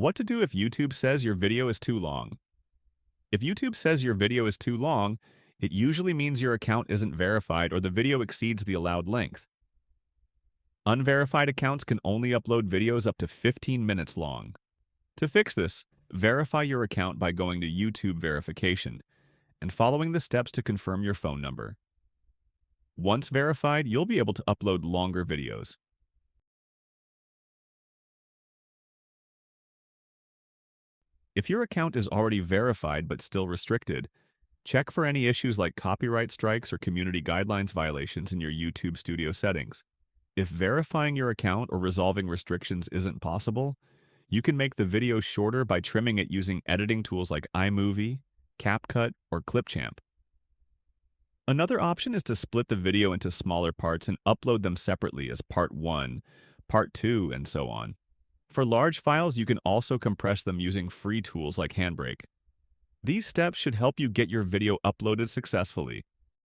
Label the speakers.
Speaker 1: What to do if YouTube says your video is too long? If YouTube says your video is too long, it usually means your account isn't verified or the video exceeds the allowed length. Unverified accounts can only upload videos up to 15 minutes long. To fix this, verify your account by going to YouTube verification and following the steps to confirm your phone number. Once verified, you'll be able to upload longer videos. If your account is already verified but still restricted, check for any issues like copyright strikes or community guidelines violations in your YouTube Studio settings. If verifying your account or resolving restrictions isn't possible, you can make the video shorter by trimming it using editing tools like iMovie, CapCut, or Clipchamp. Another option is to split the video into smaller parts and upload them separately as Part 1, Part 2, and so on. For large files, you can also compress them using free tools like Handbrake. These steps should help you get your video uploaded successfully.